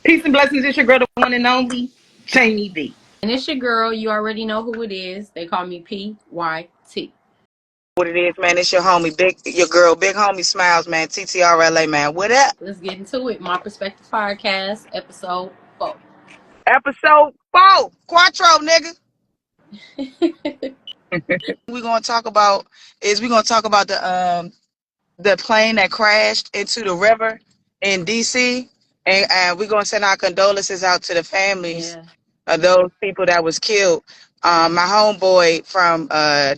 Peace and blessings. It's your girl, the one and only Jamie B. And it's your girl. You already know who it is. They call me PYT. What it is, man? It's your homie, your girl, big homie Smiles, man. TTRLA, man. What up? Let's get into it. My Perspective Podcast, episode 4. Episode 4, Quattro, nigga. We're gonna talk about the plane that crashed into the river in DC, and we're gonna send our condolences out to the families Yeah. of those people that was killed. My homeboy from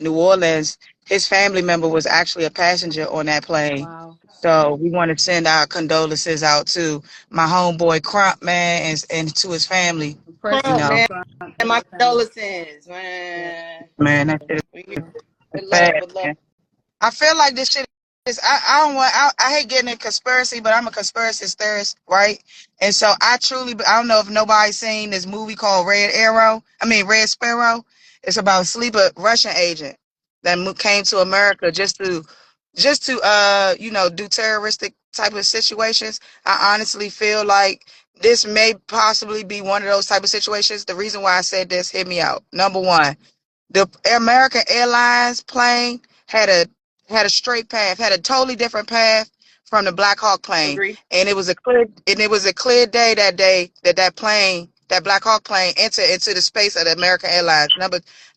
New Orleans, his family member was actually a passenger on that plane. Wow. So we want to send our condolences out to my homeboy Crump, man, and to his family. Press You Crump, know, man. front And to my the family. condolences, Yeah. man. man, that shit We here is with love, sad, with love. man. I feel like this shit is. I don't want. I hate getting in conspiracy, but I'm a conspiracy theorist, right? And so I don't know if nobody's seen this movie called Red Sparrow. It's about a sleeper Russian agent that came to America just to do terroristic type of situations. I honestly feel like this may possibly be one of those type of situations. The reason why I said this, hit me out. Number one, the American Airlines plane had a straight path, had a totally different path from the Black Hawk plane, Agree. and it was a clear day that Black Hawk plane entered into the space of the American Airlines.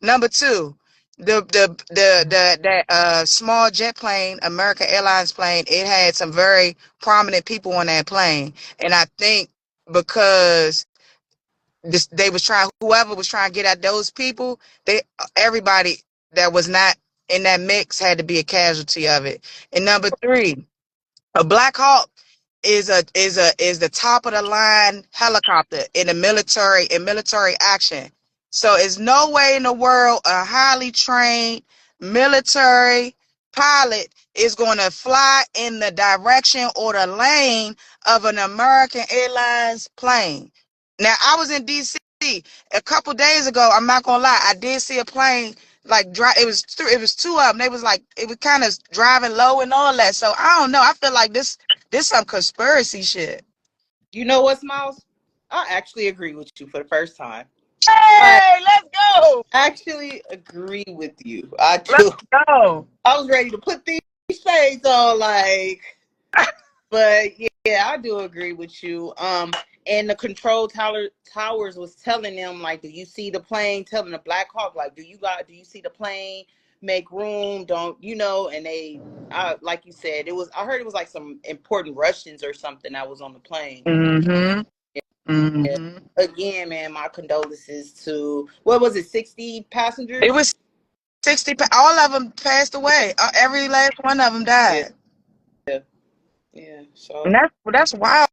Number two, that small jet plane, American Airlines plane, it had some very prominent people on that plane, and I think because whoever was trying to get at those people, everybody that was not in that mix had to be a casualty of it. And number three, a Black Hawk is the top of the line helicopter in military action. So it's no way in the world a highly trained military pilot is going to fly in the direction or the lane of an American Airlines plane. Now I was in DC a couple days ago. I'm not gonna lie, I did see a plane like drive. It was two of them. They was like it was kind of driving low and all that. So I don't know. I feel like this some conspiracy shit. You know what, Smiles? I actually agree with you for the first time. I Hey, let's go. actually agree with you. I Let's do. go. I was ready to put these shades on, like, but yeah, I do agree with you. And the towers was telling them, like, do you see the plane? Telling the Black Hawk, like, do you see the plane? Make room, don't you know? And like you said, I heard it was like some important Russians or something that was on the plane. Mm-hmm. Yeah. Mm-hmm. Again, man, my condolences to, what was it, 60 It passengers? was 60. All of them passed away. Every last one of them Yeah, died. yeah. And So that's wild.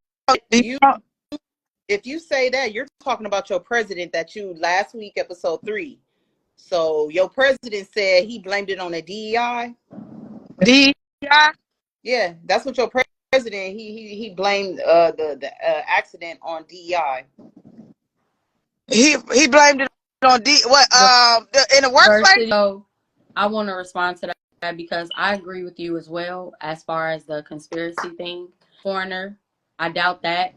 You you, know, if you say that, you're talking about your president that you last week, episode 3. So your president said he blamed it on the DEI. DEI. Yeah, that's what your president, he blamed the accident on DEI. He blamed it on in the workplace. Diversity. So I want to respond to that because I agree with you as well as far as the conspiracy thing. Foreigner, I doubt that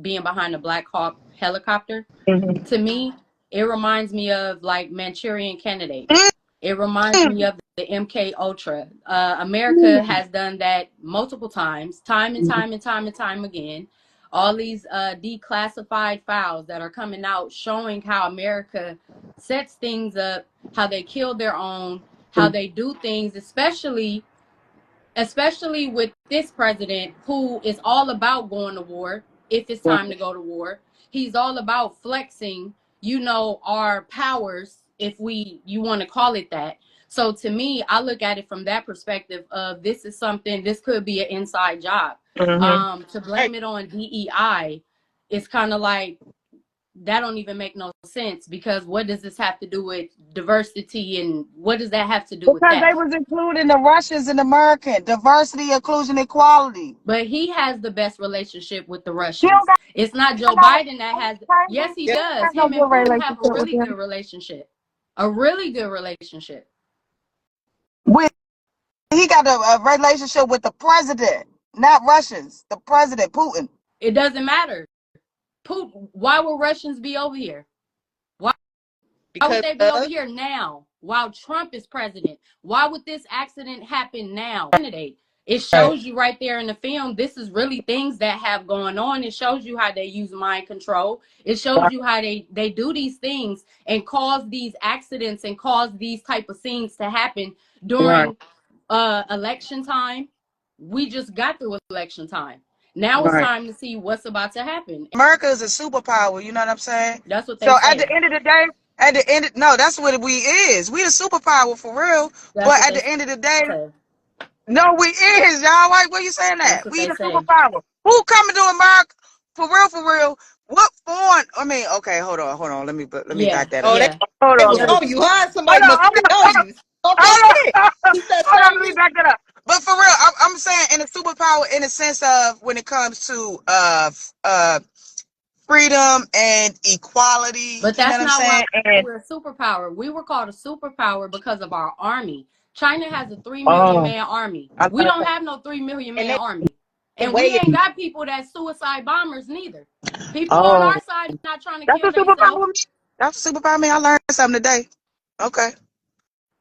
being behind the Black Hawk helicopter. Mm-hmm. To me, it reminds me of like Manchurian Candidate. It reminds me of the MK Ultra. America has done that multiple times, time and time and time and time again. All these declassified files that are coming out showing how America sets things up, how they kill their own, how they do things, especially with this president who is all about going to war if it's time to go to war. He's all about flexing, our powers, if you want to call it that. So to me, I look at it from that perspective of this could be an inside job. Mm-hmm. To Hey, blame it on DEI, it's kind of like that don't even make no sense because what does this have to do with diversity and what does that have to do with Because they that? was including the Russians in American diversity, inclusion, equality. But he has the best relationship with the He don't Russians. got It's not Joe no Biden that has. Yes, he yeah, does. no Him and good Putin have a relationship with really them. good relationship. A really good relationship. With he got a relationship with the president, not Russians. The president, Putin. It doesn't matter. Putin, why would Russians be over here? Why would Because they be over here now while Trump is president? Why would this accident happen now? It shows you right there in the film, this is really things that have going on. It shows you how they use mind control. It shows you how they do these things and cause these accidents and cause these type of scenes to happen during election time. We just got through election time. Now it's time to see what's about to happen. America is a superpower, you know what I'm saying? That's what they So at the say. end of the day, no, that's what we is. We a superpower for real. That's But what at they the end of the day, say. no, we is, y'all. Why you saying that? That's what We they the say. superpower. Who coming to America? For real, for real. What foreign? I mean, okay, hold on. Let me Yeah, back that up. oh, yeah, Hold they on. was yeah. on you, huh? Hold Somebody on. must have Hold been on. on you. Talk your Hold shit. on. He said Hold on. Let me something. back that up. But for real, I'm saying in a superpower in the sense of when it comes to freedom and equality. But You know that's what I'm not why saying? And we're a superpower. We were called a superpower because of our army. China has a 3 million man army. I We love don't that. have no 3 million And man army. they And we weigh ain't got people that suicide bombers neither. People on Oh, our side not trying to that's kill a themselves. superpower. That's a superpower. Me, I learned something today. Okay.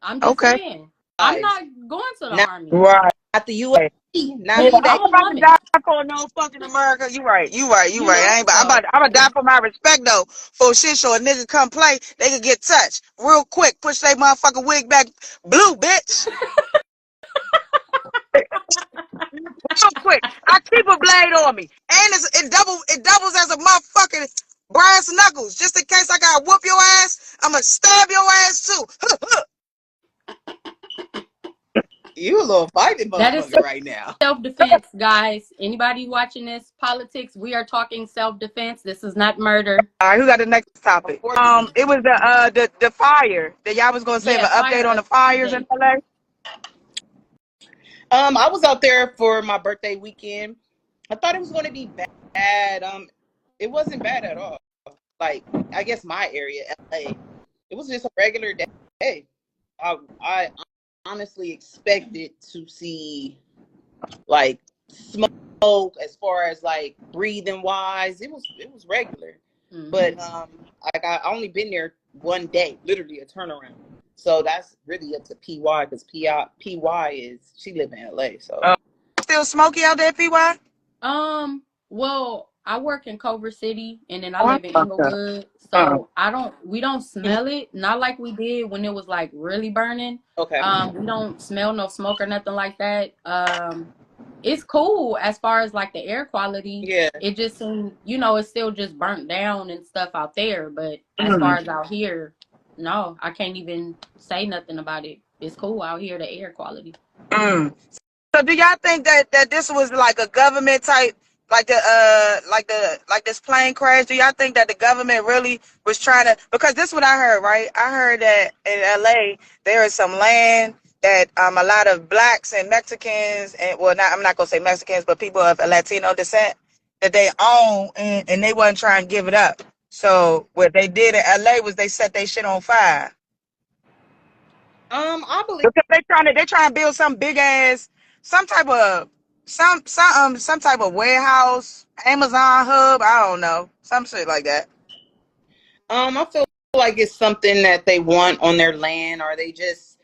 I'm just Okay. saying. I'm lives. not going to the Not army. Right. the U.S. Not Yeah, Me, me. I'm I'm That a about to woman. die for no fucking America. You right. You know, I ain't. so I'm gonna die for my respect though. For shit show a nigga come play, they could get touched real quick. Push their motherfucking wig back, blue bitch. Real quick. I keep a blade on me, and it doubles as a motherfucking brass knuckles. Just in case I gotta whoop your ass, I'ma stab your ass too. you a little fighting that is motherfucker right now. self-defense, guys. Anybody watching this politics, we are talking self-defense. This is not murder. All right, who got the next topic? Before It was the fire that y'all was gonna say Yeah, an update on fire the fires in update. LA. I was out there for my birthday weekend. I thought it was going to be bad. It wasn't bad at all. Like, I guess my area, LA, it was just a regular day. I honestly expected to see like smoke as far as like breathing wise. It was regular, but like I only been there one day, literally a turnaround. So that's really up to PY because PY is she live in LA. So Still smoky out there, PY? Well, I work in Culver City and then I Oh, live in okay. Inglewood. So we don't smell it. Not like we did when it was like really burning. okay, We don't smell no smoke or nothing like that. It's cool as far as like the air quality. yeah. It just seems, it's still just burnt down and stuff out there. But as far Mm. as out here, no, I can't even say nothing about it. It's cool out here, the air quality. Mm. So do y'all think that this was like a government type, like this plane crash? Do y'all think that the government really was trying to? Because this is what I heard, right? I heard that in LA there is some land that a lot of blacks and Mexicans and well, not I'm not gonna say Mexicans, but people of Latino descent that they own and they wasn't trying to give it up. So what they did in LA was they set their shit on fire. I believe. Because they trying to build some big ass some type of some type of warehouse, Amazon hub, I don't know. Some shit like that. I feel like it's something that they want on their land. Are they just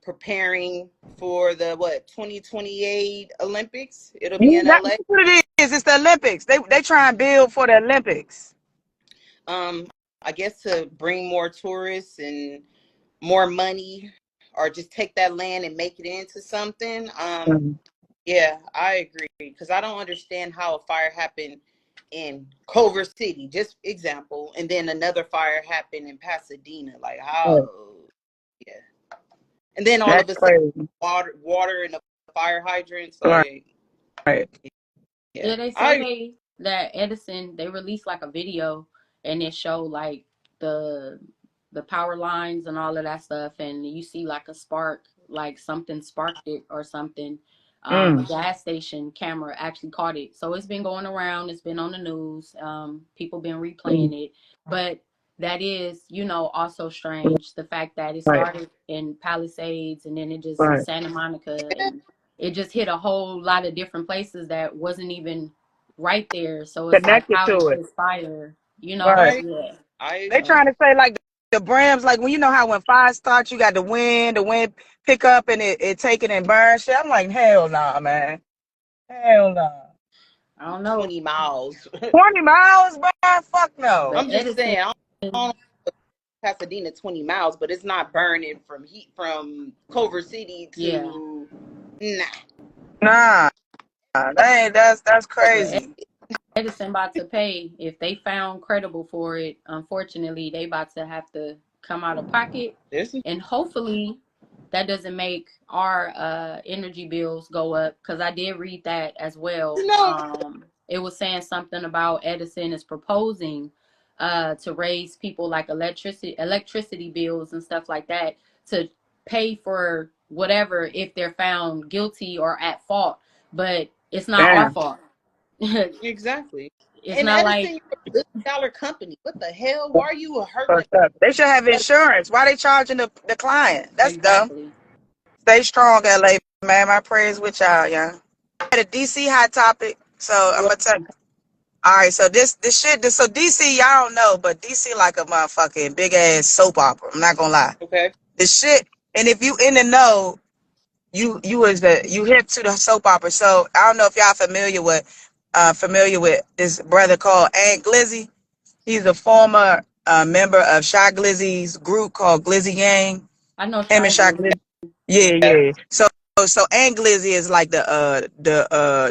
preparing for the 2028 Olympics? It'll be in That's LA. what it is. It's the Olympics. They try and build for the Olympics. Um, I guess to bring more tourists and more money, or just take that land and make it into something. Mhm. Yeah, I agree because I don't understand how a fire happened in Culver City, just example, and then another fire happened in Pasadena. Like how? Yeah, and then all That's of a sudden, crazy. water in the fire hydrants. Right, Like, right. yeah, Yeah, they say I that Edison, they released like a video and it showed like the the power lines and all of that stuff, and you see like a spark, like something sparked it or something. A Mm, gas station camera actually caught it. So it's been going around, it's been on the news, people been mm, replaying it. But that is, also strange. The fact that it right, started in Palisades and then it just right. Santa Monica and it just hit a whole lot of different places that wasn't even right there. So it's like, connected how to does it. this fire, you know? Right. Right. Yeah. I They agree. trying So to say like the Brams, like when you know how when fire starts, you got the wind pick up and it take it and burn shit. I'm like, hell nah, man. Hell nah. I don't know, 20 miles. 20 miles, bro? Fuck no. but I'm just Edison, saying. I don't Pasadena 20 miles, but it's not burning from heat from Culver City yeah. to nah. Nah. That's But crazy. Edison about to pay if they found credible for it. Unfortunately, they about to have to come out of pocket, There's and hopefully that doesn't make our energy bills go up. Because I did read that as well. no. It was saying something about Edison is proposing to raise people like electricity bills and stuff like that to pay for whatever if they're found guilty or at fault. But it's not our Damn. fault. Exactly. It's And not like Edison, you're a $1 billion company. What the hell? Why are you hurting Fucked up. They should have the insurance. Why they charging the client? That's dumb. exactly. Stay strong, LA, man. My prayers with y'all, yeah. Had a DC hot topic. So I'm Well, gonna tell. All right, so this shit, so DC, y'all don't know, but DC like a motherfucking big ass soap opera. I'm not gonna lie. okay. The shit, and if you in the know, you hip to the soap opera. So I don't know if y'all familiar with this brother called Ant Glizzy. He's a former member of Shy Glizzy's group called Glizzy Gang. I know Him and Shy Shy Glizzy. Glizzy. Yeah, Yeah. yeah. So Ant Glizzy is like the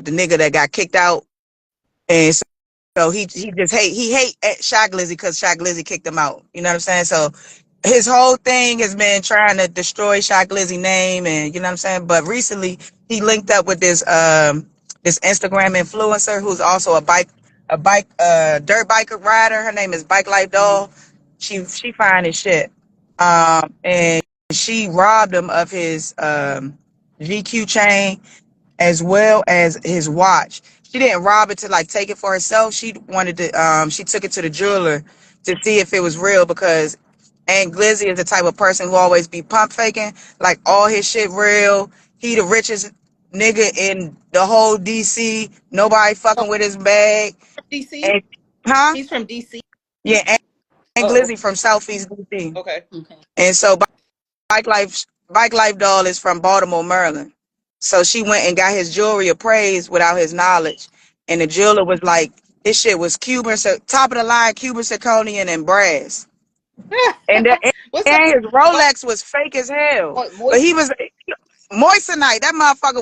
nigga that got kicked out, and so he hate Shy Glizzy because Shy Glizzy kicked him out. You know what I'm saying? So his whole thing has been trying to destroy Shy Glizzy name, and you know what I'm saying. But recently he linked up with this Instagram influencer who's also a dirt biker rider. Her name is Bike Life Mhm. Doll. She fine as shit. And she robbed him of his GQ chain as well as his watch. She didn't rob it to like take it for herself. She wanted to she took it to the jeweler to see if it was real because Aunt Glizzy is the type of person who always be pump faking, like all his shit real. He the richest nigga in the whole DC. Nobody Oh, fucking with his bag. DC? And huh? He's from DC. Yeah, Aunt Oh, Glizzy from Southeast DC. okay. Okay. And so Bike Life Doll is from Baltimore, Maryland. So she went and got his jewelry appraised without his knowledge. And the jeweler was like, this shit was Cuban, so top of the line Cuban zirconium and brass. And, What's up? and his What, Rolex was fake as hell. But moist? he was moissanite. That motherfucker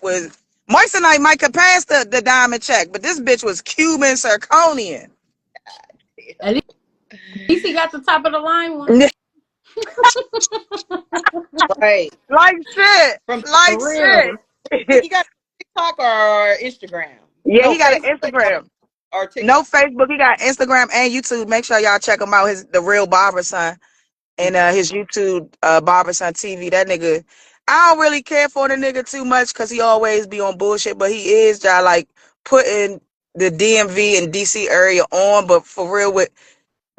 was moissanite might could pass the diamond check, but this bitch was Cuban zirconium. At least he got the top of the line one. Right. Like shit. From Like For real. shit. he got TikTok or Instagram? Yeah, No, he got an Facebook Instagram. or TikTok. No Facebook. He got Instagram and YouTube. Make sure y'all check him out. The real Barber Son and his YouTube Barber Son TV. That nigga, I don't really care for the nigga too much because he always be on bullshit. But he is y'all like putting the DMV and DC area on. But for real, with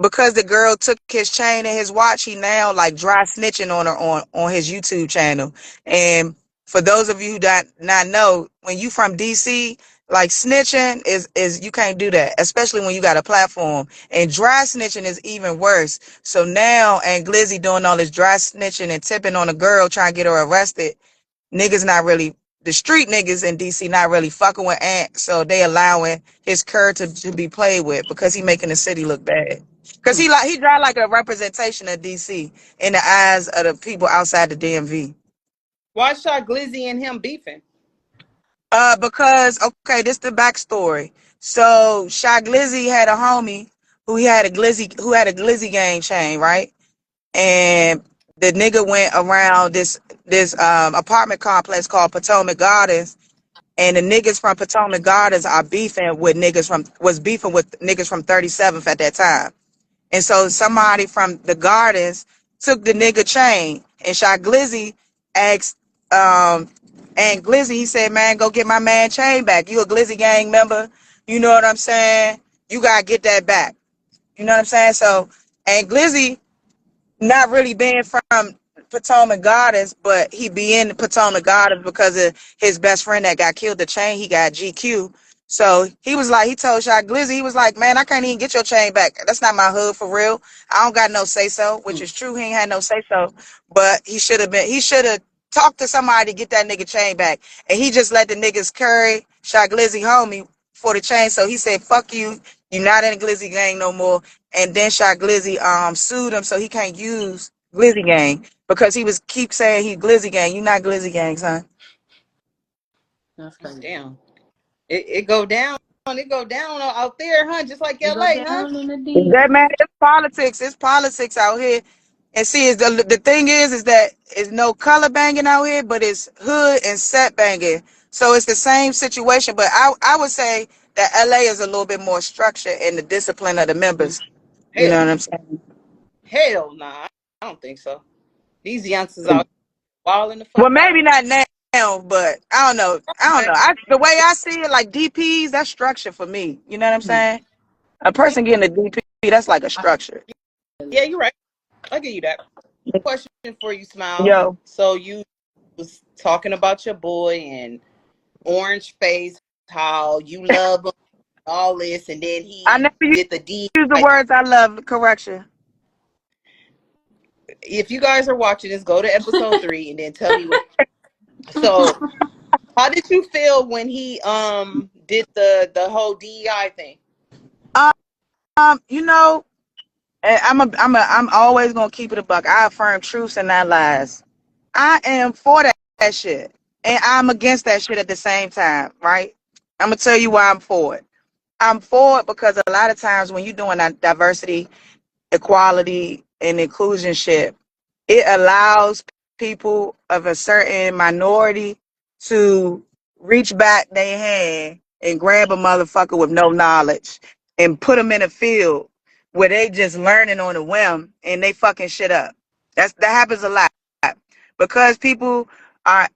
because the girl took his chain and his watch, he now like dry snitching on her on his YouTube channel. And for those of you who don't not know, when you from DC, like snitching is you can't do that, especially when you got a platform. And dry snitching is even worse. So now and Glizzy doing all this dry snitching and tipping on a girl trying to get her arrested. Niggas not really the street niggas in DC not really fucking with Ant, so they allowing his cur to be played with because he making the city look bad. Cause Hmm. he draw like a representation of DC in the eyes of the people outside the DMV. Why shot Glizzy and him beefing? Because okay, this the backstory. So Shy Glizzy had a homie who had a Glizzy gang chain, right? And the nigga went around this apartment complex called Potomac Gardens, and the niggas from Potomac Gardens are beefing with niggas from 37th at that time. And so somebody from the Gardens took the nigga chain and shot Glizzy, asked and Glizzy, he said, man, go get my man chain back. You a Glizzy gang member, you know what I'm saying? You gotta get that back. You know what I'm saying? So and Glizzy not really being from Potomac Gardens, but he be in Potomac Gardens because of his best friend that got killed. The chain he got GQ. So he was like, he told Shy Glizzy, he was like, man, I can't even get your chain back. That's not my hood for real. I don't got no say so, which is true. He ain't had no say so, but he should have talked to somebody to get that nigga chain back. And he just let the niggas carry Shy Glizzy homie for the chain. So he said, fuck you. You're not in the Glizzy gang no more. And then Shy Glizzy sued him so he can't use Glizzy gang because he was keep saying he Glizzy gang. You not Glizzy gang, son. That's crazy. Damn. It go down. It go down out there, huh? Just like It go LA, huh? down in the deep. That man, it's politics. It's politics out here. And see, is the thing is that it's no color banging out here, but it's hood and set banging. So it's the same situation. But I would say that LA is a little bit more structured in the discipline of the members. You know Hell, what I'm saying? hell nah. I don't think so. These youngsters out walling the Well, fuck maybe out. not now, but I don't know. I don't know. The way I see it, like DPs, that's structure for me. You know what I'm saying? A person getting a DP, that's like a I feel structure. Yeah, you're right. I'll give you that. Question for you, Smiles. Yo, So you was talking about your boy and Orange Face, how you love him, all this, and then I he never use did the D. the words I love. Correction. If you guys are watching this, go to episode 3 and then tell me what. So, how did you feel when he did the whole DEI thing? Um, you know, I'm always gonna keep it a buck. I affirm truths and not lies. I am for that shit, and I'm against that shit at the same time. Right? I'm gonna tell you why I'm for it. I'm for it because a lot of times when you're doing that diversity, equality, and inclusion shit, it allows people of a certain minority to reach back their hand and grab a motherfucker with no knowledge and put them in a field where they just learning on a whim and they fucking shit up. That happens a lot because people are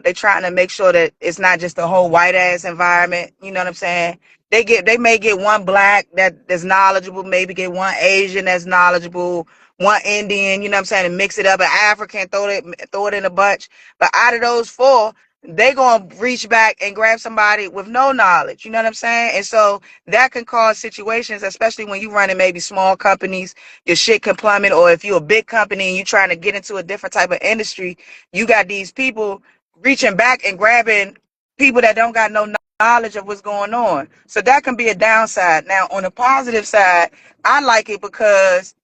they trying to make sure that it's not just a whole white ass environment. You know what I'm saying? They may get one black that's knowledgeable, maybe get one Asian that's knowledgeable, one Indian, you know what I'm saying, and mix it up, an African, throw it in a bunch. But out of those four, they gonna reach back and grab somebody with no knowledge, you know what I'm saying? And so that can cause situations, especially when you running maybe small companies, your shit can plummet, or if you're a big company and you're trying to get into a different type of industry, you got these people reaching back and grabbing people that don't got no knowledge of what's going on. So that can be a downside. Now, on the positive side, I like it because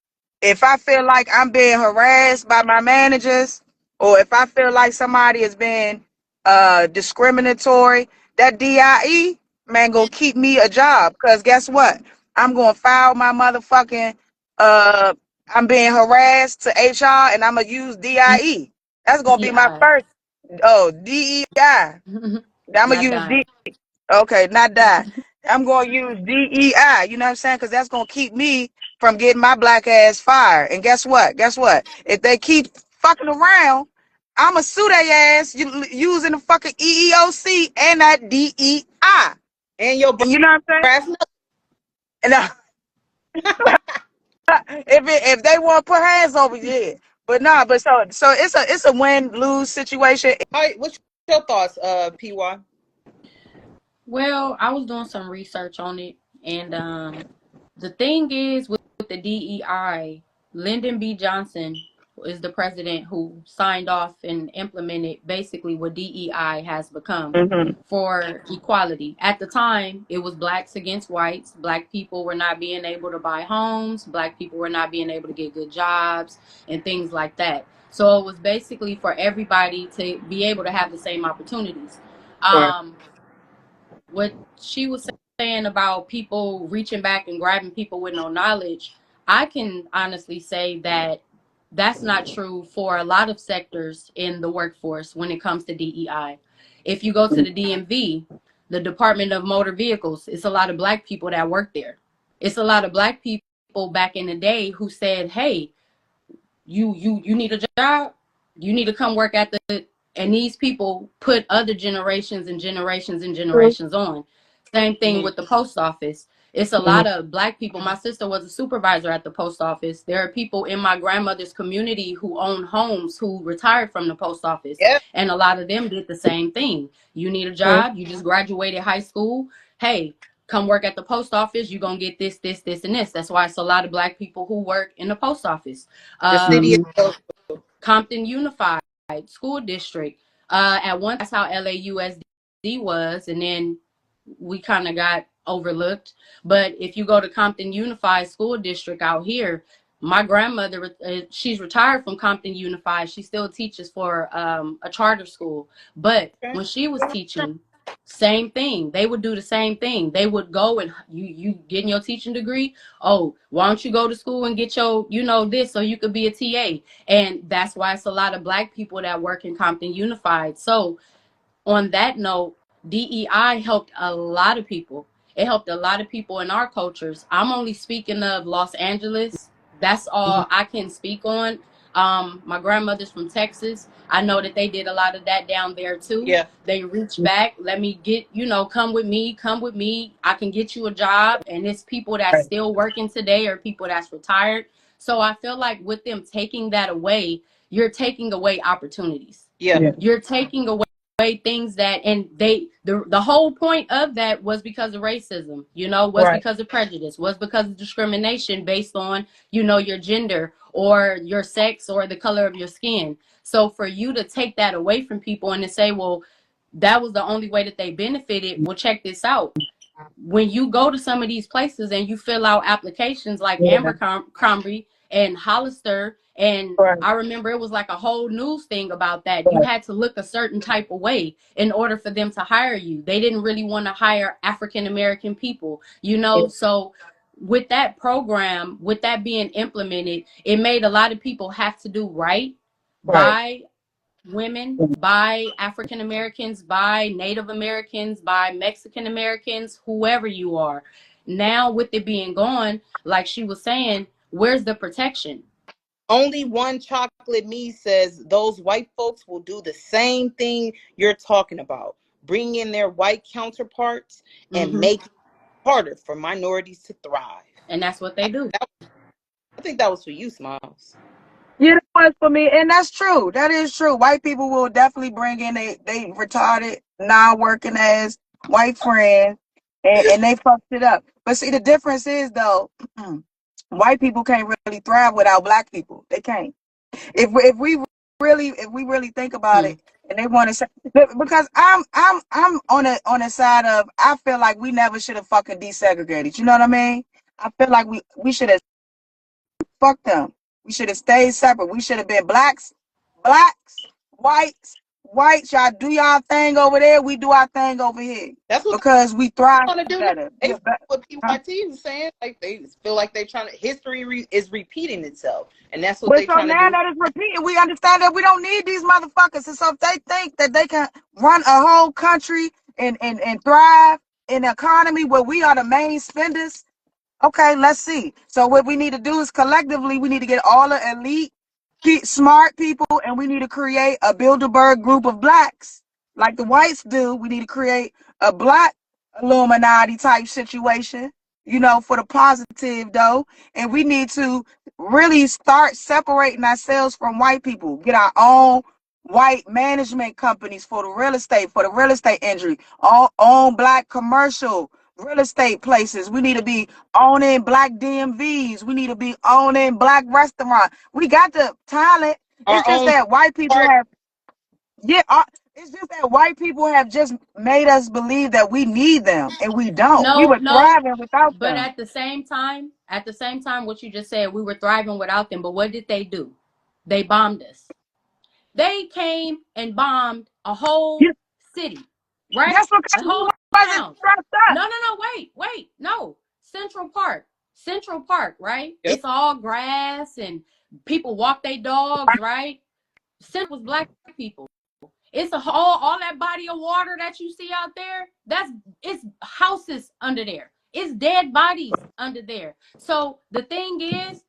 if I feel like I'm being harassed by my managers, or if I feel like somebody is being discriminatory, that DIE man gonna keep me a job. Cause guess what? I'm gonna file my motherfucking I'm being harassed to HR and I'm gonna use DIE. That's gonna be my DEI. first DEI. I'm gonna Not use dying. okay, not die. I'm gonna use DEI, you know what I'm saying? Because that's gonna keep me from getting my black ass fired. And guess what? Guess what? If they keep fucking around, I'ma sue their ass using the fucking EEOC and that DEI. And your And you know what I'm saying? brass knuckles. And if they want to put hands over your head, but nah, but so it's a win lose situation. What's your thoughts, PY? Well, I was doing some research on it, and the thing is with the DEI, Lyndon B. Johnson is the president who signed off and implemented basically what DEI has become Mm-hmm. for equality. At the time, it was blacks against whites. Black people were not being able to buy homes. Black people were not being able to get good jobs and things like that. So it was basically for everybody to be able to have the same opportunities. Right. What she was saying about people reaching back and grabbing people with no knowledge, I can honestly say that that's not true for a lot of sectors in the workforce when it comes to DEI. If you go to the DMV, the Department of Motor Vehicles, it's a lot of black people that work there. It's a lot of black people back in the day who said, "Hey, you need a job, you need to come work at the," and these people put other generations and generations and generations on. Same thing Mm-hmm. with the post office. It's a lot of Black people. My sister was a supervisor at the post office. There are people in my grandmother's community who own homes who retired from the post office. Yep. And a lot of them did the same thing. You need a job, you just graduated high school. Hey, come work at the post office. You're going to get this, this, this, and this. That's why it's a lot of Black people who work in the post office. The city of Compton Unified School District. At one, that's how LAUSD was. And then we kind of got overlooked. But if you go to Compton Unified School District out here, my grandmother, she's retired from Compton Unified. She still teaches for a charter school. But okay. when she was teaching, same thing. They would do the same thing. They would go and you getting your teaching degree. Oh, why don't you go to school and get your, this so you could be a TA? And that's why it's a lot of Black people that work in Compton Unified. So on that note, DEI helped a lot of people. It helped a lot of people in our cultures. I'm only speaking of Los Angeles. That's all I can speak on. My grandmother's from Texas. I know that they did a lot of that down there too. Yeah. They reached back, let me get, come with me, come with me. I can get you a job. And it's people that's still working today or people that's retired. So I feel like with them taking that away, you're taking away opportunities. Yeah. You're taking away things that, and the whole point of that was because of racism, was because of prejudice, was because of discrimination based on, your gender or your sex or the color of your skin. So for you to take that away from people and to say, well, that was the only way that they benefited. Well, check this out. When you go to some of these places and you fill out applications like Abercrombie and Hollister, and I remember it was like a whole news thing about that. You had to look a certain type of way in order for them to hire you. They didn't really want to hire African American people, So with that program, with that being implemented, it made a lot of people have to do right by women, by African Americans, by Native Americans, by Mexican Americans, whoever you are. Now, with it being gone, like she was saying, where's the protection? Only one chocolate me says those white folks will do the same thing you're talking about. Bring in their white counterparts and make it harder for minorities to thrive. And that's what they do. I think that was for you, Smiles. Yeah, that was for me, and that's true. That is true. White people will definitely bring in they retarded, non-working ass white friends, and they fucked it up. But see, the difference is though, white people can't really thrive without Black people. They can't. If we really think about it, and they want to say, because I'm on the side of, I feel like we never should have fucking desegregated. You know what I mean? I feel like we should have fucked them. We should have stayed separate. We should have been blacks, whites, y'all do y'all thing over there. We do our thing over here That's what because we thrive they want to do now. better. They what PYT is saying. Like they feel like they trying to history is repeating itself, and that's what But they so trying to now do. that it's repeating, we understand that we don't need these motherfuckers. And so if they think that they can run a whole country and thrive in an economy where we are the main spenders, okay, let's see. So what we need to do is collectively, we need to get all the elite, smart people, and we need to create a Bilderberg group of blacks like the whites do. We need to create a black Illuminati type situation, for the positive though. And we need to really start separating ourselves from white people. Get our own white management companies for the real estate industry, all own black commercial real estate places. We need to be owning black DMVs. We need to be owning black restaurants. We got the talent. Our It's just own that white people part. have, yeah, it's just that white people have just made us believe that we need them, and we don't. We were No, thriving without but them. at the same time, what you just said, we were thriving without them. But what did they do? They bombed us. They came and bombed a whole Yeah, city, right? that's because A we whole wasn't town. stressed up. No, wait, no. Central Park, right? Yep. It's all grass and people walk their dogs, right? Central was Black people. It's all that body of water that you see out there. It's houses under there. It's dead bodies under there. So the thing is,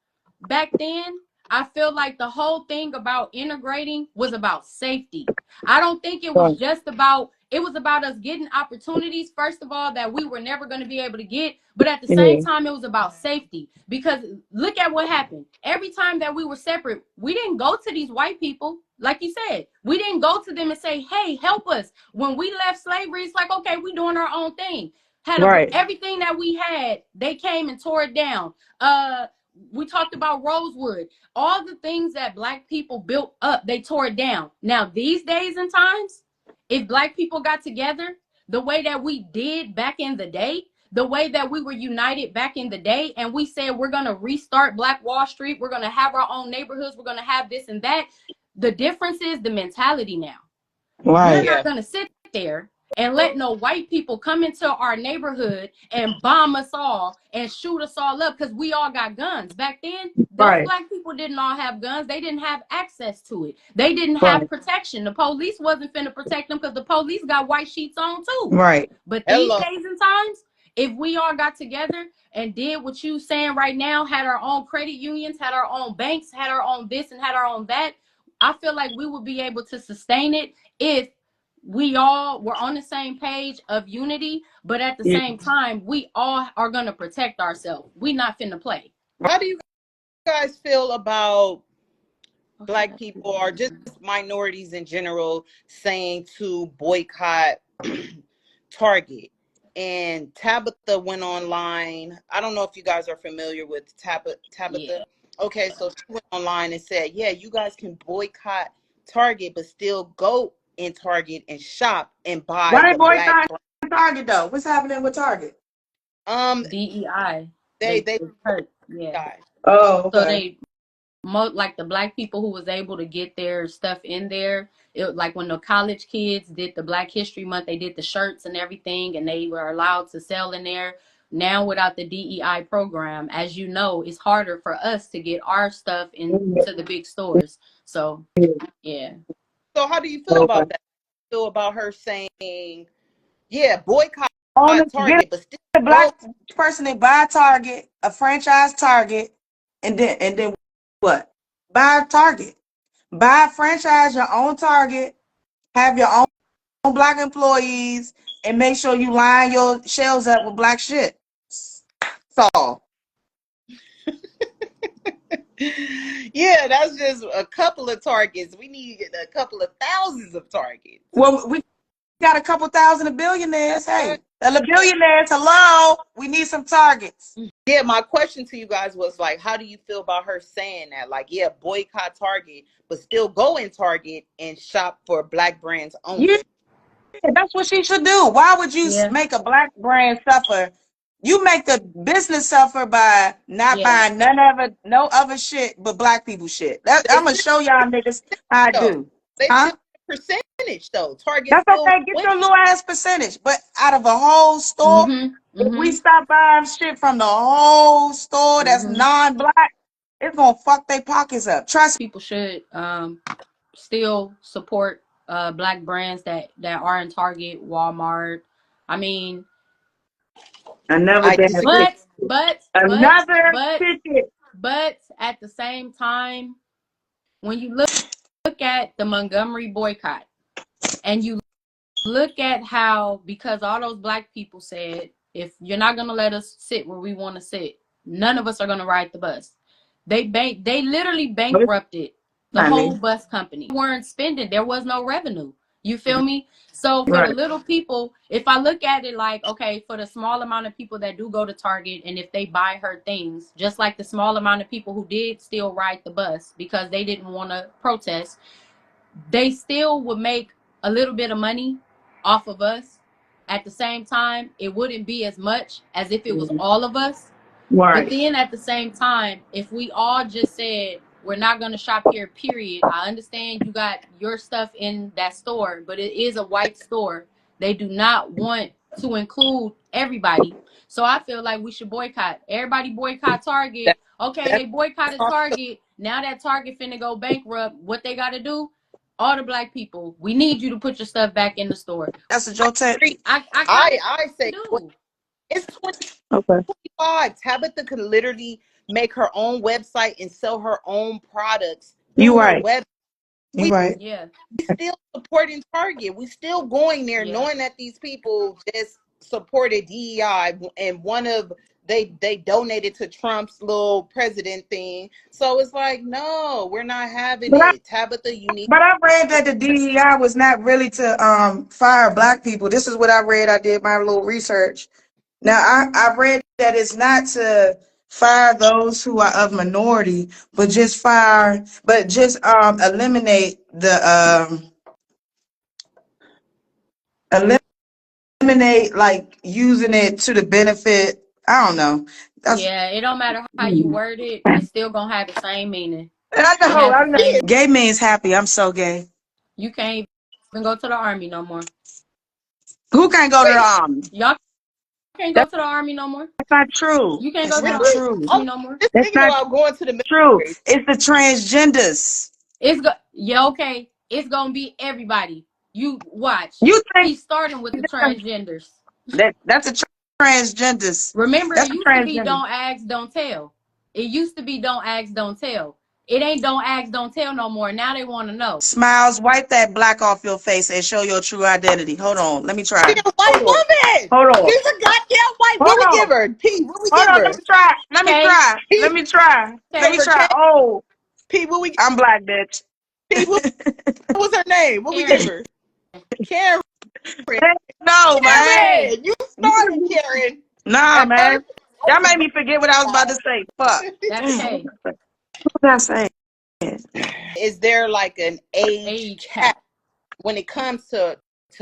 back then, I feel like the whole thing about integrating was about safety. I don't think it was just about It was about us getting opportunities, first of all, that we were never going to be able to get. But at the same time, it was about safety. Because look at what happened. Every time that we were separate, we didn't go to these white people. Like you said, we didn't go to them and say, hey, help us. When we left slavery, it's like, okay, we doing our own thing. Everything that we had, they came and tore it down. We talked about Rosewood. All the things that Black people built up, they tore it down. Now, these days and times, if Black people got together the way that we did back in the day, the way that we were united back in the day, and we said we're going to restart Black Wall Street, we're going to have our own neighborhoods, we're going to have this and that. The difference is the mentality now. We're not going to sit there and let no white people come into our neighborhood and bomb us all and shoot us all up because we all got guns. Back then, those Black people didn't all have guns. They didn't have access to it. They didn't have protection. The police wasn't finna protect them because the police got white sheets on too. But these days and times, if we all got together and did what you saying right now, had our own credit unions, had our own banks, had our own this and had our own that, I feel like we would be able to sustain it if we all were on the same page of unity, but at the same time, we all are going to protect ourselves. We not finna play. How do you guys feel about Black people or just minorities in general saying to boycott Target? And Tabitha went online. I don't know if you guys are familiar with Tabitha. Yeah. Okay, so she went online and said, yeah, you guys can boycott Target, but still go in Target and shop and buy. Why they boycott Target though? What's happening with Target? DEI. They hurt. Yeah. Oh, okay. So they like the Black people who was able to get their stuff in there. It like when the college kids did the Black History Month, they did the shirts and everything, and they were allowed to sell in there. Now, without the DEI program, as you know, it's harder for us to get our stuff into the big stores. So, yeah. So, how do you feel about that? Feel about her saying, "Yeah, boycott Target, but still the Black person they buy Target, a franchise Target, and then what? Buy Target, buy a franchise your own Target, have your own Black employees, and make sure you line your shelves up with Black shit." So. Yeah, that's just a couple of Targets. We need a couple of thousands of Targets. Well, we got a couple thousand of billionaires. Hey, the billionaires, hello, we need some Targets. Yeah, my question to you guys was like, how do you feel about her saying that? Like, yeah, boycott Target, but still go in Target and shop for Black brands only. Yeah, that's what she should do. Why would you make a Black brand suffer? You make the business suffer by not buying no other shit but Black people shit. I'm gonna show y'all niggas how I do. They still percentage though. Target. That's okay. Get your little ass percentage, but out of a whole store, if we stop buying shit from the whole store that's non-Black, it's gonna fuck their pockets up. Trust me. People should still support Black brands that are in Target, Walmart. I mean, another but at the same time, when you look at the Montgomery boycott and you look at how, because all those Black people said, if you're not going to let us sit where we want to sit, none of us are going to ride the bus. They literally bankrupted the whole bus company. They weren't spending. There was no revenue. You feel me? So for the little people, if I look at it like, okay, for the small amount of people that do go to Target, and if they buy her things, just like the small amount of people who did still ride the bus because they didn't want to protest, they still would make a little bit of money off of us. At the same time, it wouldn't be as much as if it was all of us. But then at the same time, if we all just said, we're not going to shop here, period. I understand you got your stuff in that store, but it is a white store. They do not want to include everybody. So I feel like we should boycott. Everybody boycott Target. Okay, they boycotted Target. Now that Target finna go bankrupt, what they got to do? All the Black people, we need you to put your stuff back in the store. That's a joke. I say it's 2025. Tabitha could literally make her own website and sell her own products. You right. You We right. Yeah, still supporting Target. We still going there yeah. knowing that these people just supported DEI, and one of they donated to Trump's little president thing. So it's like, no, we're not having But I, it. Tabitha, you need but I read that the DEI was not really to fire black people. This is what I read. I did my little research. Now I read that it's not to fire those who are of minority, but just eliminate the eliminate like using it to the benefit. I don't know. That's Yeah, it don't matter how you word it, it's still gonna have the same meaning. I It know. has I the know. same. Gay means happy. I'm so gay. You can't even go to the army no more. Who can't go to the wait, army? Y'all can't go That's to the army no more. not true. You can't That's go to not the really? true. I'm army no more. just That's thinking not about going to the true. military. It's the transgenders. Yeah, okay. It's gonna be everybody. You watch. You think He's starting with the transgenders. that's a transgenders? Remember, it That's a used to be transgender. don't ask, don't tell. It used to be don't ask, don't tell. It ain't don't ask, don't tell no more. Now they want to know. Smiles, wipe that black off your face and show your true identity. Hold on. Let me She's try. a white Hold on. woman. Hold on. She's a goddamn white. Hold What we give on. her? P. What we Hold give on. Let her? me try. Let me Okay, try. Let P. me try. Let okay, me Give her try. K. Oh, P. What we? I'm black, bitch. P. What was her name? What we give Karen. her? Karen. No, man. Karen. Karen. You started Karen. Nah, At man. first, I Y'all said, made me forget what I was about to say. Fuck. That's Damn. K. What was I saying? is there like an age Age cap cap. when it comes to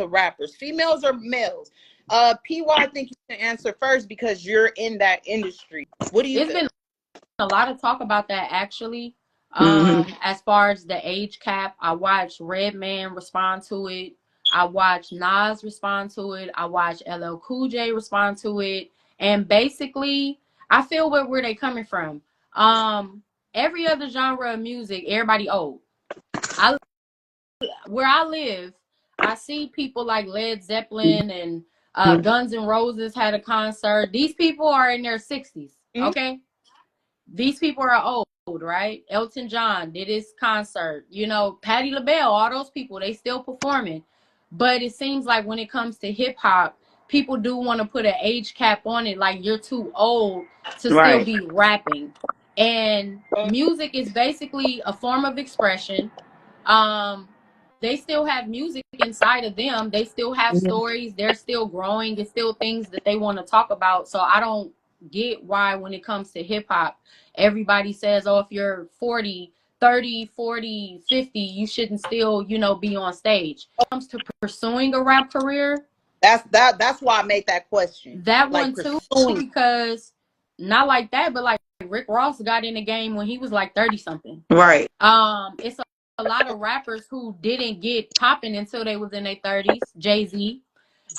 rappers, females or males? PY, I think you can answer first because you're in that industry. What do you It's feel? been a lot of talk about that actually. Mm-hmm. As far as the age cap, I watched Redman respond to it. I watched Nas respond to it. I watched LL Cool J respond to it. And basically, I feel where they coming from. Every other genre of music, everybody old. I Where I live, I see people like Led Zeppelin and Guns N' Roses had a concert. These people are in their 60s. Mhm. Okay, these people are old, right? Elton John did his concert. You know, Patti LaBelle, all those people, they still performing. But it seems like when it comes to hip hop, people do want to put an age cap on it, like you're too old to still Right. be rapping. And music is basically a form of expression. Um, they still have music inside of them. They still have stories. They're still growing. It's still things that they want to talk about. So I don't get why when it comes to hip hop, everybody says, oh, if you're 40, 30, 40, 50, you shouldn't still, be on stage. When it comes to pursuing a rap career, That's why I made that question. that Like one too, pursuing. because not like that, but like Rick Ross got in the game when he was like 30 something. Right. It's a lot of rappers who didn't get popping until they was in their 30s. Jay-Z.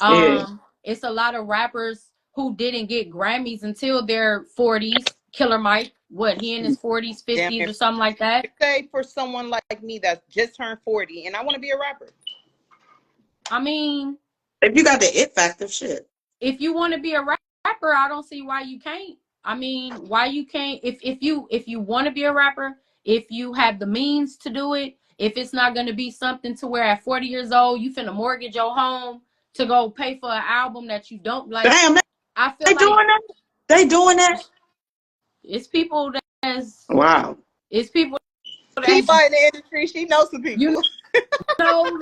Yeah. It's a lot of rappers who didn't get Grammys until their 40s. Killer Mike, what, he in his 40s, Damn 50s near. or something like that. Say for someone like me that just turned 40 and I want to be a rapper. I mean, If you got the it factor, shit. if you want to be a rapper, I don't see why you can't. I mean, why you can't if you want to be a rapper, if you have the means to do it, if it's not going to be something to where at 40 years old you finna mortgage your home to go pay for an album that you don't like. Damn, I feel they like doing that? They doing that? it's people that's Wow. it's people People that's in the industry, she knows some you people.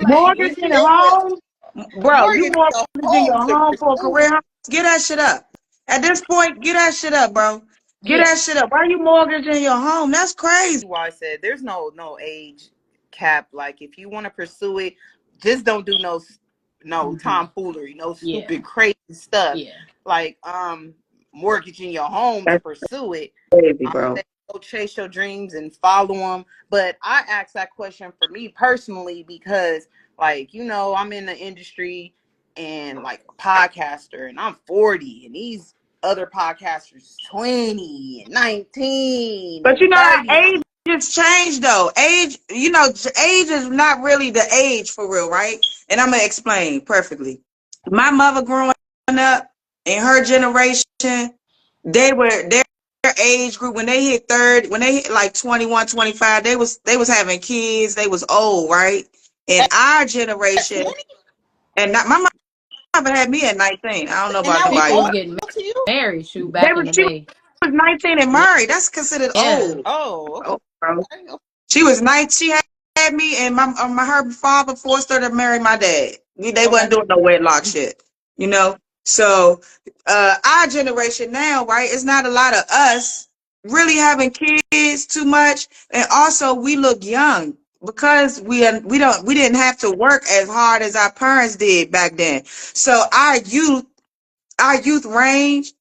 like It's Mortgaging your people home? Bro, you mortgage your mortgaging home your to home for a pursue career? Get that shit up. At this point, get that shit up, bro. Get yeah. that shit up. Why you mortgaging your home? That's crazy. why I said there's no age cap. Like if you want to pursue it, just don't do no tomfoolery, no Yeah. stupid crazy stuff. Yeah. Like mortgaging your home to That's pursue it. crazy, I bro. say go chase your dreams and follow them. But I asked that question for me personally because like I'm in the industry and like a podcaster and I'm 40 and these other podcasters 20 and 19 But you and know how 30. age has changed though. Age, age is not really the age for real, right? And I'm gonna explain perfectly. My mother growing up in her generation, they were age group, when they hit third, when they hit like 21, 25, they was having kids, they was old, right? In our At generation, 20? and not, my mother had me at 19. I don't know And about that was nobody People was else. getting old to you? married, shoot, They back in was the She day. was 19 and Yeah. married. That's considered Yeah. old. Oh, Oh, bro. okay. She was 19. She had me, and her father forced her to marry my dad. They Okay. wasn't doing no wedlock shit, you know. So, our generation now, right? It's not a lot of us really having kids too much, and also we look young because we didn't have to work as hard as our parents did back then. So our youth range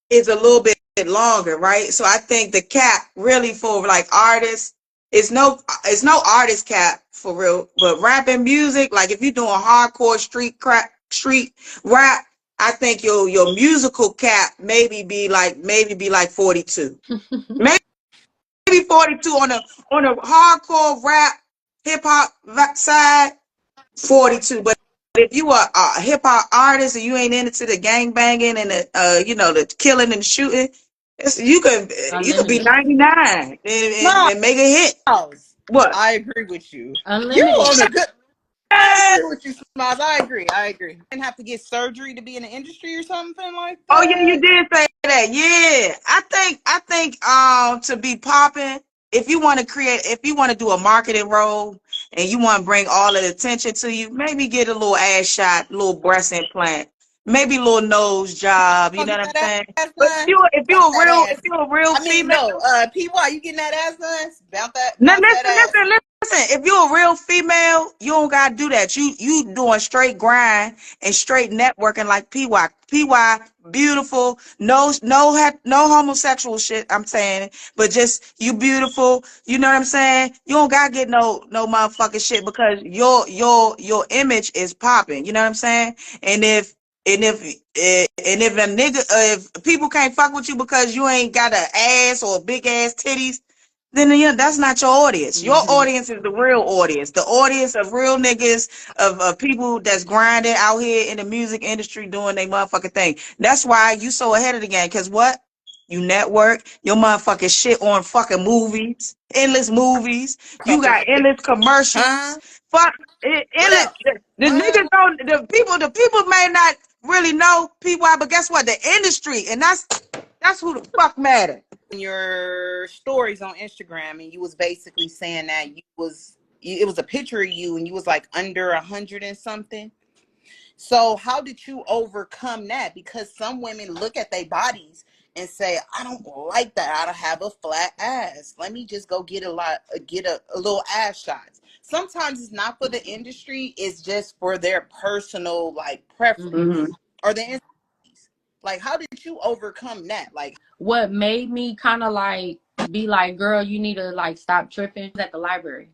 is a little bit longer, right? So I think the cap really for like artists it's no artist cap for real, but rapping music, like if you're doing hardcore street rap, I think your musical cap maybe be like 42. Maybe 42 on a hardcore rap hip hop side, 42. But if you are a hip hop artist and you ain't into the gang banging and the killing and shooting, you could be Unlimited. 99 and make a hit. Smiles. What? I agree with you. You Unlimited. on a good. I agree with you, Smiles. I agree. Didn't have to get surgery to be in the industry or something like Oh yeah, you that. did say that. Yeah, I think to be popping, if you want to do a marketing role and you want to bring all the attention to you, maybe get a little ass shot, little breast implant, maybe a little nose job. You Gonna know get what I'm that saying? ass But done. if Bounce you're that if ass. you're a real I mean, female. no. PY, you getting that ass done? No, Bounce that ass. listen. If you're a real female, you don't gotta do that. You doing straight grind and straight networking like PY. PY, beautiful. No homosexual shit. I'm saying, but just you beautiful. You know what I'm saying? You don't gotta get no motherfucking shit because your image is popping. You know what I'm saying? And if a nigga, if people can't fuck with you because you ain't got an ass or big ass titties, then yeah, that's not your audience. Your Mm-hmm. audience is the real audience. The audience of real niggas, of people that's grinding out here in the music industry doing their motherfucking thing. That's why you so ahead of the game. Cause what? You network, your motherfucking shit on fucking movies, endless movies. You Couple got endless commercials. huh? Fuck What endless. else? The What niggas don't the people may not really know people, but guess what? The industry, and that's who the fuck matter. your stories on Instagram, and you was basically saying that it was a picture of you, and you was like under 100 and something. So how did you overcome that? Because some women look at their bodies and say, "I don't like that. I don't have a flat ass. Let me just go get a little ass shots." Sometimes it's not for the industry; it's just for their personal like Mm-hmm. preference or the insecurities. Like, how did you overcome that? Like, What made me kind of like be like, girl, you need to like stop tripping at the library.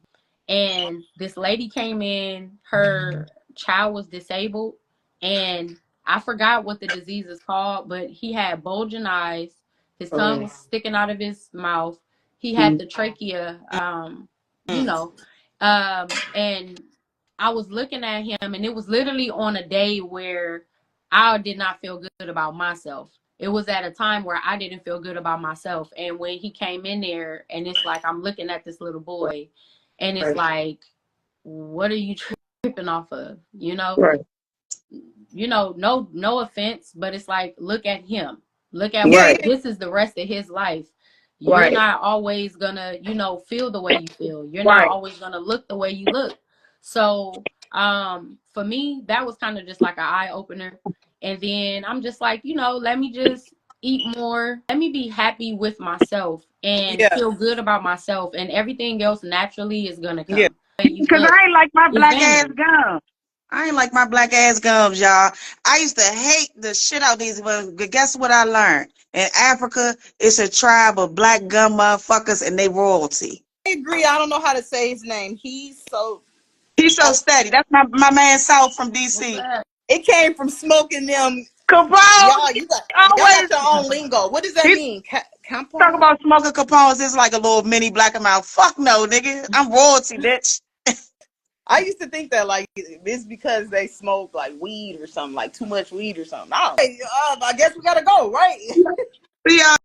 And this lady came in, her child was disabled, and I forgot what the disease is called, but he had bulging eyes, his tongue was sticking out of his mouth, he had the trachea, you mm, know, and I was looking at him, and it was literally on a day where I did not feel good about myself. It was at a time where I didn't feel good about myself. And when he came in there, and it's like I'm looking at this little boy, and it's like, what are you tripping off of? Right. No offense, but it's like, look at him. Look at yeah, Right. yeah, this is the rest of his life. You're Right. not always gonna, feel the way you feel. You're not Right. always gonna look the way you look. So, for me, that was kind of just like an eye opener. And then I'm just like, let me just eat more. Let me be happy with myself and yeah, feel good about myself, and everything else naturally is gonna yeah. come. The way you Because look I ain't like my is black ass vanity. gums. I ain't like my black ass gums, y'all. I used to hate the shit out these, but guess what I learned? In Africa, it's a tribe of black gum motherfuckers and they royalty. I agree. I don't know how to say his name. He's so. He's so steady. That's my man South from What's DC. that? It came from smoking them. Capone, Y'all, he y'all got always your own lingo. What does that he mean? talk Campon? about smoking Capones. It's like a little mini black and mild. Fuck no, nigga. I'm royalty, bitch. I used to think that like it's because they smoke like weed or something, like too much weed or something. I guess we gotta go, right? See y'all.